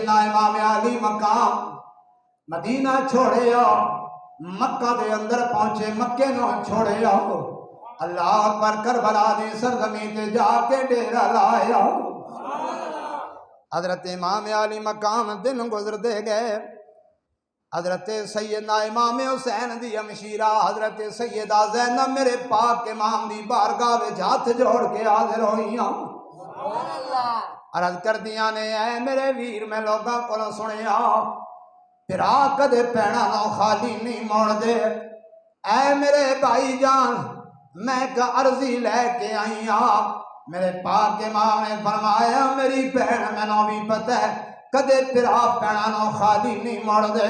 سیدنا امام علی مقام مدینہ چھوڑے مکہ دے اندر پہنچے مکے نو چھوڑے اللہ اکبر کربلا دی سرزمین تے جا کے ڈیرا لایا حضرت امام علی مقام دن گزرتے گئے حضرت سیدنا امام حسین دی ہمشیرہ حضرت سیدہ زینب میرے پاک امام دی بارگاہ وچ ہاتھ جوڑ کے حاضر ہوئیاں عرض کر دیاں نے اے میرے ویر میں لوگاں کو سنیا پھرا کدے پینا نو خالی نہیں موڑ دے اے میرے بھائی جان میں کا عرضی لے کے آئی میرے پاک امام نے فرمایا میری بہن میں نو بھی پتہ ہے کدے پھرا پینا نو خالی نہیں موڑ دے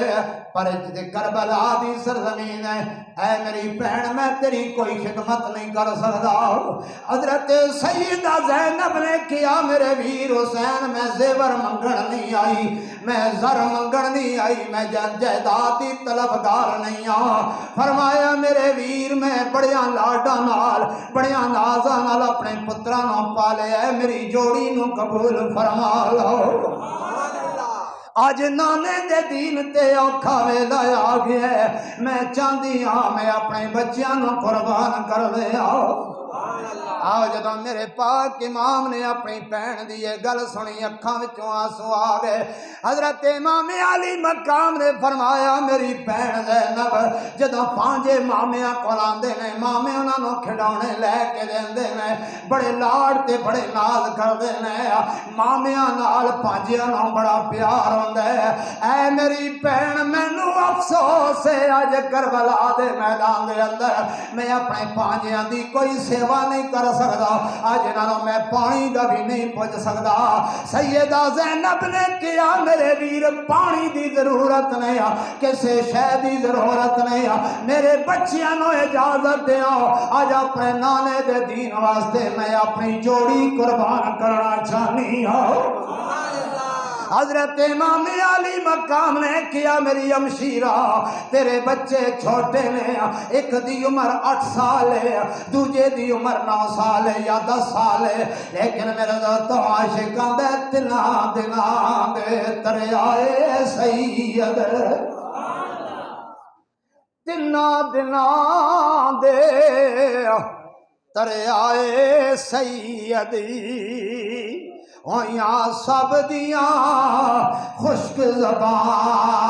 پر جدے کربلا دی سرزمین ہے اے میری بہن میں تیری کوئی خدمت نہیں کر سکتا حضرت سیدہ زینب نے کیا میرے ویر حسین میں زیور منگن نہیں آئی میں زر منگن نہیں آئی میں جائیدادی طلبگار نہیں فرمایا میرے ویر میں بڑیاں لاڈاں نال بڑیاں نازاں نال اپنے پتراں نو پالے اے میری جوڑی نو قبول فرما لو آج نانے دے دین تے اوکھا ویلا آ گیا میں چاندی میں اپنے بچیاں نو قربان کر لیا آؤ جدوں میرے پاک امام نے اپنی بہن دی یہ گل سنی اکھاں وچوں آنسو آ گئے حضرت امام علی مقام نے فرمایا میری بہن زینب جدوں پانجے مامیاں کول آندے نے مامے انہاں نوں کھڈاونے لے کے دیندے نے بڑے لاڑ تے بڑے ناز کردے نے مامیاں نال پانجیاں نوں بڑا پیار ہوندا ہے اے میری بہن مینوں افسوس ہے اج کربلا دے میدان دے اندر میں اپنے پانجیاں دی کوئی سیوا نہیں کر سکتا آج انہوں میں پانی دا بھی نہیں پوچھ سکتا سیدہ زینب نے کیا میرے ویر پانی دی ضرورت نہیں کسے شے دی ضرورت نہیں میرے بچیاں نو اجازت دیا آج اپنے نانے دے دین واسطے میں اپنی جوڑی قربان کرنا چاہنی ہوں حضرت امام علی مقام نے کیا میری ہمشیرہ تیرے بچے چھوٹے نے ایک دی عمر 8 سال ہے دوجے دی عمر 9 سال ہے یا 10 سال ہے لیکن میرے دوستو عاشقاں دے دلاں دے تریائے سید دلاں دے تریائے سیدی ہویاں سب دیاں خشک زباناں